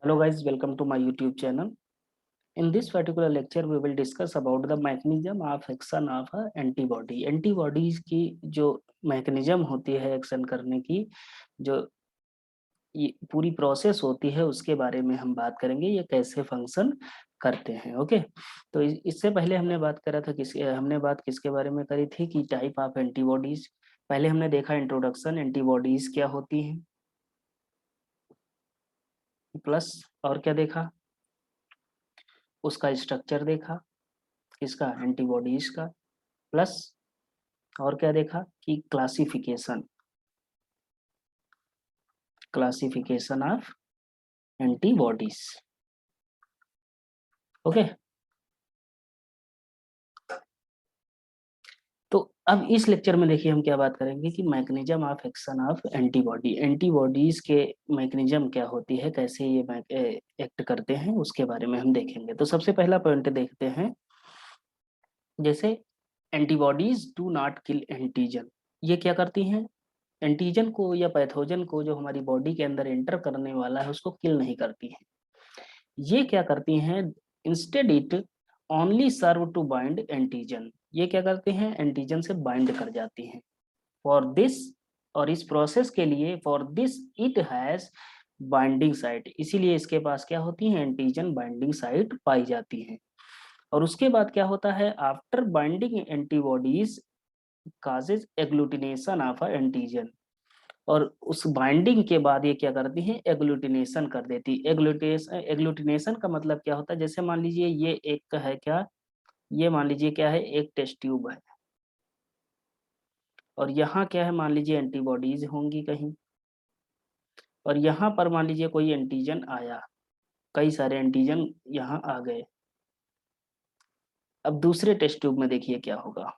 Hello guys, welcome to my YouTube channel. In this particular lecture, we will discuss about the mechanism of action of a antibody. Antibodies की जो mechanism होती है action करने की, जो ये पूरी प्रोसेस होती है उसके बारे में हम बात करेंगे, ये कैसे फंक्शन करते हैं। ओके, तो इससे पहले हमने बात किसके बारे में करी थी कि टाइप ऑफ एंटीबॉडीज। पहले हमने देखा इंट्रोडक्शन, एंटीबॉडीज क्या होती हैं, प्लस और क्या देखा, उसका स्ट्रक्चर देखा किसका, एंटीबॉडीज का, प्लस और क्या देखा कि क्लासिफिकेशन ऑफ एंटीबॉडीज। ओके, तो अब इस लेक्चर में देखिए हम क्या बात करेंगे कि mechanism of action of antibody. Antibodies के मैकेनिज्म क्या होती है, कैसे ये एक्ट करते हैं, उसके बारे में हम देखेंगे। तो सबसे पहला पॉइंट देखते हैं, जैसे antibodies do not kill antigen. ये क्या करती हैं, एंटीजन को या पैथोजन को जो हमारी बॉडी के अंदर एंटर करने वाला है उसको किल नहीं करती हैं। ये क्या करती हैं, instead it only serve to bind antigen. ये क्या करते हैं, एंटीजन से बाइंड कर जाती हैं। फॉर दिस, और इस प्रोसेस के लिए, for this it has binding site, इसीलिए इसके पास क्या होती है, एंटीजन बाइंडिंग साइट पाई जाती है। और उसके बाद क्या होता है, after binding antibodies causes agglutination of a antigen. और उस बाइंडिंग के बाद ये क्या करती है, एग्लूटिनेशन कर देती है। एग्लूटिनेशन का मतलब क्या होता है, जैसे मान लीजिए ये एक है क्या, ये मान लीजिए क्या है, एक टेस्ट ट्यूब है और यहाँ क्या है, मान लीजिए एंटीबॉडीज होंगी कहीं, और यहाँ पर मान लीजिए कोई एंटीजन आया, कई सारे एंटीजन यहाँ आ गए। अब दूसरे टेस्ट ट्यूब में देखिए क्या होगा,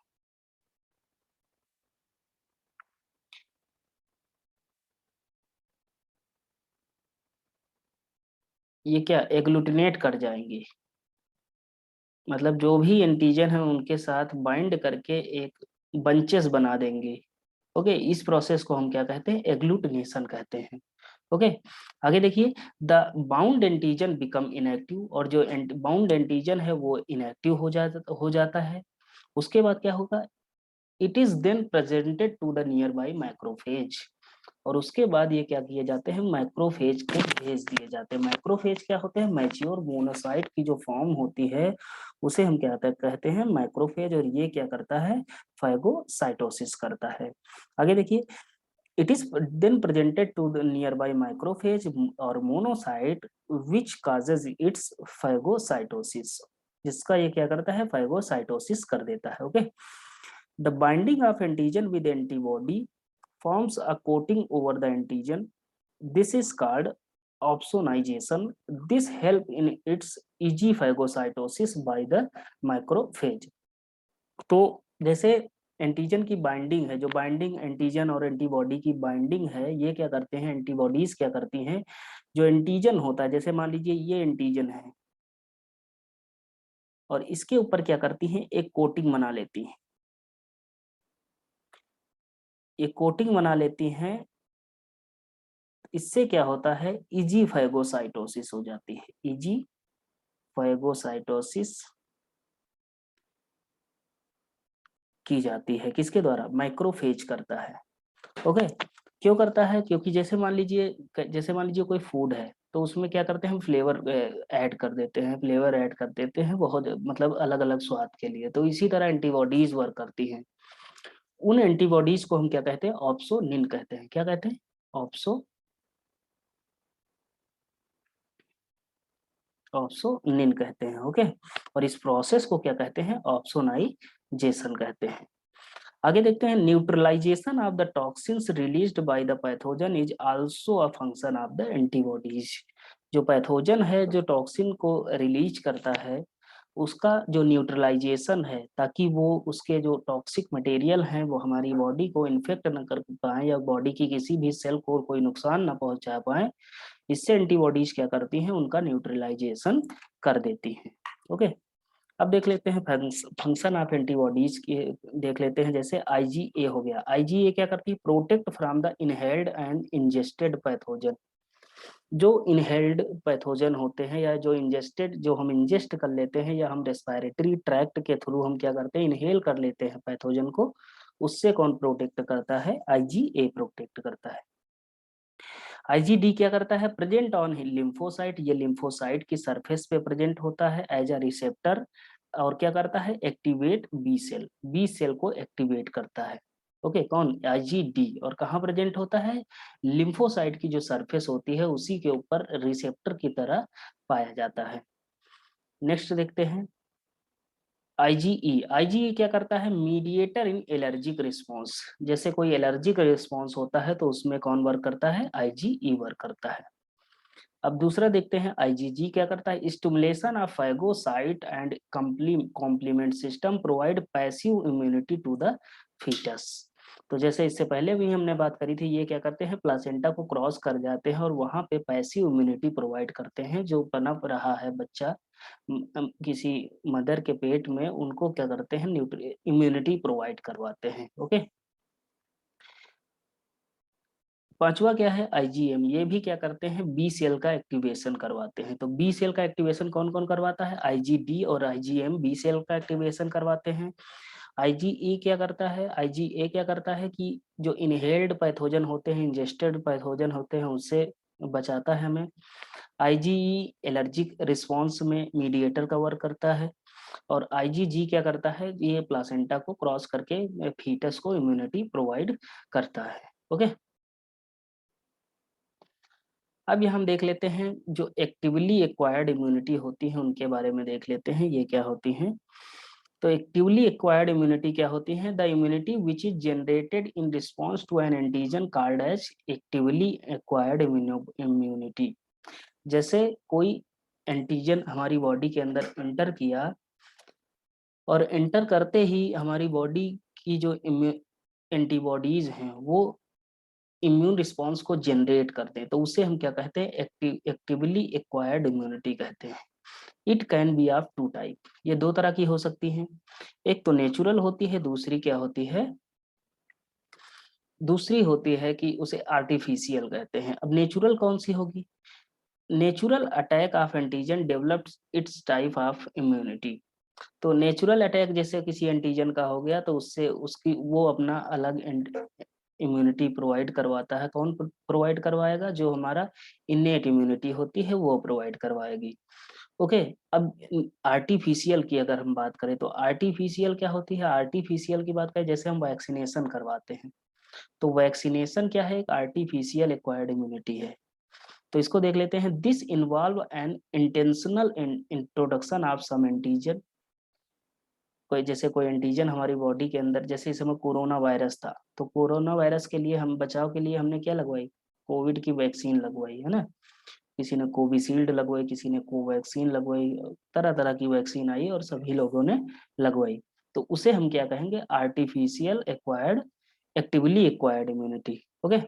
ये क्या एग्लूटिनेट कर जाएंगे, मतलब जो भी एंटीजन है उनके साथ बाइंड करके एक बंचेस बना देंगे। ओके, इस प्रोसेस को हम क्या कहते हैं, एग्लूटिनेशन कहते हैं। ओके, आगे देखिए, the bound antigen become inactive, और जो बाउंड एंटीजन है वो इनएक्टिव हो जाता है। उसके बाद क्या होगा, it is then presented to the nearby macrophage, और उसके बाद ये क्या किए जाते हैं, माइक्रोफेज को भेज दिए जाते हैं। माइक्रोफेज क्या होते हैं, मैच्योर मोनोसाइट की जो फॉर्म होती है उसे हम क्या कहते हैं, माइक्रोफेज, और ये क्या करता है, फाइगोसाइटोसिस करता है। आगे देखिए, it is then presented to the nearby macrophage or monocyte which causes its phagocytosis, जिसका ये क्या करता है, फाइगोसाइटोसिस कर देता है। Okay, the binding of antigen with antibody forms a coating over the antigen. This is called opsonization. This help in its easy phagocytosis by the macrophage. तो जैसे एंटीजन की बाइंडिंग है, जो बाइंडिंग एंटीजन और antibody की binding है, ये क्या करते हैं, एंटीबॉडीज क्या करती हैं, जो एंटीजन होता है, जैसे मान लीजिए ये एंटीजन है और इसके ऊपर क्या करती हैं, एक कोटिंग बना लेती हैं। ये कोटिंग बना लेती हैं, इससे क्या होता है, इजी फाइगोसाइटोसिस हो जाती है। इजी फाइगोसाइटोसिस की जाती है, किसके द्वारा, माइक्रोफेज करता है। ओके, क्यों करता है, क्योंकि जैसे मान लीजिए कोई फूड है तो उसमें क्या करते हैं, हम फ्लेवर ऐड कर देते हैं, बहुत मतलब अलग अलग स्वाद के लिए। तो इसी तरह एंटीबॉडीज वर्क करती हैं। उन एंटीबॉडीज को हम क्या कहते हैं, ऑप्सोनिन कहते हैं। क्या कहते हैं, ऑप्सोनिन कहते हैं। ओके, और इस प्रोसेस को क्या कहते हैं, ऑप्सोनाइजेशन कहते हैं। आगे देखते हैं, neutralization of the toxins released by the pathogen is also a function of the antibodies. जो पैथोजन है, जो टॉक्सिन को रिलीज करता है, उसका जो न्यूट्रलाइजेशन है, ताकि वो उसके जो टॉक्सिक मटेरियल हैं वो हमारी बॉडी को इन्फेक्ट न कर पाए या बॉडी की किसी भी सेल को कोई नुकसान न पहुंचा पाए, इससे एंटीबॉडीज क्या करती हैं, उनका न्यूट्रलाइजेशन कर देती हैं। ओके, अब देख लेते हैं फंक्शन ऑफ एंटीबॉडीज की, देख लेते हैं। जैसे आईजीए हो गया, आईजीए क्या करती है, protect from the inhaled and ingested pathogen. जो इनहेल्ड पैथोजन होते हैं या जो इंजेस्टेड, जो हम इंजेस्ट कर लेते हैं या हम रेस्पिरेटरी ट्रैक्ट के थ्रू हम क्या करते हैं, इनहेल कर लेते हैं पैथोजन को, उससे कौन प्रोटेक्ट करता है, आईजीए प्रोटेक्ट करता है। आईजीडी क्या करता है, प्रेजेंट ऑन लिम्फोसाइट, ये लिम्फोसाइट की सरफेस पे प्रेजेंट होता है एज अ रिसेप्टर, और क्या करता है, activate B cell, B cell को एक्टिवेट करता है। ओके, कौन, आईजीडी, और कहाँ प्रेजेंट होता है, लिम्फोसाइट की जो सरफेस होती है उसी के ऊपर रिसेप्टर की तरह पाया जाता है। नेक्स्ट देखते हैं आईजीई, आईजीई क्या करता है, मीडिएटर इन एलर्जिक रिस्पॉन्स, जैसे कोई एलर्जिक रिस्पॉन्स होता है तो उसमें कौन वर्क करता है, आईजीई वर्क करता है। अब दूसरा देखते हैं आईजीजी क्या करता है, stimulation of phagocyte and complement system provide passive immunity to the foetus. तो जैसे इससे पहले भी हमने बात करी थी, ये क्या करते हैं, प्लासेंटा को क्रॉस कर जाते हैं और वहां पे पैसिव इम्यूनिटी प्रोवाइड करते हैं, जो पनप रहा है बच्चा किसी मदर के पेट में, उनको क्या करते हैं, इम्यूनिटी प्रोवाइड करवाते हैं। ओके, पांचवा क्या है, आईजीएम, ये भी क्या करते हैं, बी सेल का एक्टिवेशन करवाते हैं। तो बी सेल का एक्टिवेशन कौन कौन करवाता है, आईजीडी और आईजीएम बी सेल का एक्टिवेशन करवाते हैं। आईजीई क्या करता है, आईजीए क्या करता है कि जो इनहेल्ड पैथोजन होते हैं, इंजेस्टेड पैथोजन होते हैं, उससे बचाता है हमें। आईजीई एलर्जिक रिस्पॉन्स में मीडिएटर का वर्क करता है, और आईजीजी क्या करता है, ये प्लासेंटा को क्रॉस करके फीटस को इम्यूनिटी प्रोवाइड करता है। ओके, अब ये हम देख लेते हैं जो एक्टिवली एक्वायर्ड इम्यूनिटी होती है उनके बारे में देख लेते हैं, ये क्या होती हैं। तो एक्टिवली एक्वायर्ड इम्यूनिटी क्या होती है, the immunity which is generated in response to an antigen called as actively acquired immunity. जैसे कोई एंटीजन हमारी बॉडी के अंदर एंटर किया, और एंटर करते ही हमारी बॉडी की जो एंटीबॉडीज हैं वो इम्यून रिस्पॉन्स को जनरेट करते हैं, तो उसे हम क्या कहते हैं, एक्टिवली एक्वायर्ड इम्यूनिटी कहते हैं। It can be of two type, ये दो तरह की हो सकती हैं, एक तो नेचुरल होती है, दूसरी क्या होती है, दूसरी होती है कि उसे आर्टिफिशियल कहते हैं। अब नेचुरल कौन सी होगी, natural attack of antigen developed it's type of immunity. तो नेचुरल अटैक जैसे किसी एंटीजन का हो गया तो उससे उसकी वो अपना अलग इम्यूनिटी प्रोवाइड करवाता है। कौन प्रोवाइड करवाएगा, जो हमारा इनेट इम्यूनिटी होती है वो प्रोवाइड करवाएगी। ओके, अब आर्टिफिशियल की अगर हम बात करें तो आर्टिफिशियल क्या होती है, आर्टिफिशियल की बात करें जैसे हम वैक्सीनेशन करवाते हैं, तो वैक्सीनेशन क्या है, एक आर्टिफिशियल एक्वायर्ड इम्यूनिटी है। तो इसको देख लेते हैं, this involve an intentional introduction of some antigen, कोई जैसे कोई एंटीजन हमारी बॉडी के अंदर, जैसे इस समय कोरोना वायरस था, तो कोरोना वायरस के लिए हम बचाव के लिए हमने क्या लगवाई, कोविड की वैक्सीन लगवाई है ना, किसी ने कोविशील्ड लगवाई, किसी ने कोवैक्सीन लगवाई, तरह तरह की वैक्सीन आई और सभी लोगों ने लगवाई। तो उसे हम क्या कहेंगे, artificial acquired, actively acquired immunity. Okay,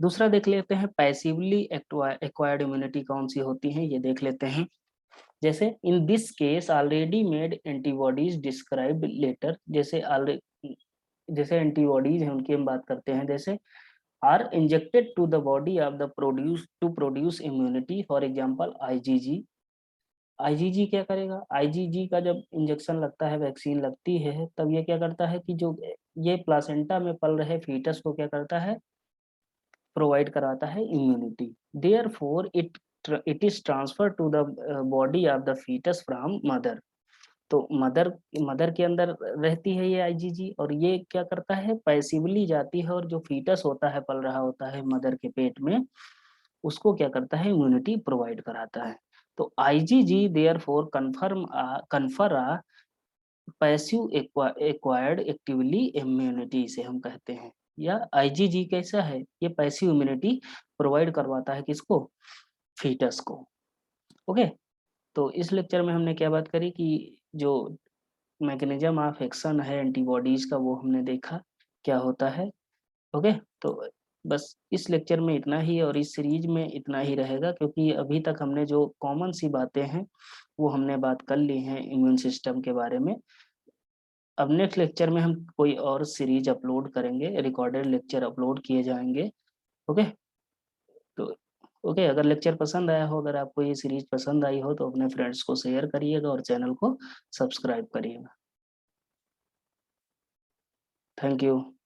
दूसरा देख लेते हैं पैसिवली एक्वायर्ड इम्यूनिटी कौन सी होती है, ये देख लेते हैं। जैसे in this case already made antibodies described letter, जैसे ऑलरेडी, जैसे एंटीबॉडीज हैं उनकी हम बात करते हैं, जैसे are injected to the body of the produce two produce immunity, for example IgG. IgG क्या करेगा, आईजीजी का जब इंजेक्शन लगता है, वैक्सीन लगती है, तब ये क्या करता है कि जो ये प्लासेंटा में पल रहे फीटस को क्या करता है, प्रोवाइड कराता है immunity. Therefore it is transfer to the body of the foetus from mother. तो मदर मदर के अंदर रहती है ये आईजीजी, और ये क्या करता है, पैसिवली जाती है और जो फीटस होता है, पल रहा होता है मदर के पेट में, उसको क्या करता है, इम्यूनिटी प्रोवाइड कराता है। तो IgG therefore confer passive acquired actively immunity से हम कहते हैं, या आईजीजी कैसा है, ये पैसिव इम्यूनिटी प्रोवाइड करवाता है किसको, फीटस को। ओके, तो इस लेक्चर में हमने क्या बात करी कि जो मैकेनिज्म ऑफ एक्शन है एंटीबॉडीज का वो हमने देखा क्या होता है। ओके, तो बस इस लेक्चर में इतना ही और इस सीरीज में इतना ही रहेगा, क्योंकि अभी तक हमने जो कॉमन सी बातें हैं वो हमने बात कर ली हैं इम्यून सिस्टम के बारे में। अब नेक्स्ट लेक्चर में हम कोई और सीरीज अपलोड करेंगे, रिकॉर्डेड लेक्चर अपलोड किए जाएंगे। ओके, तो ओके, अगर लेक्चर पसंद आया हो, अगर आपको ये सीरीज पसंद आई हो तो अपने फ्रेंड्स को शेयर करिएगा और चैनल को सब्सक्राइब करिएगा। Thank you.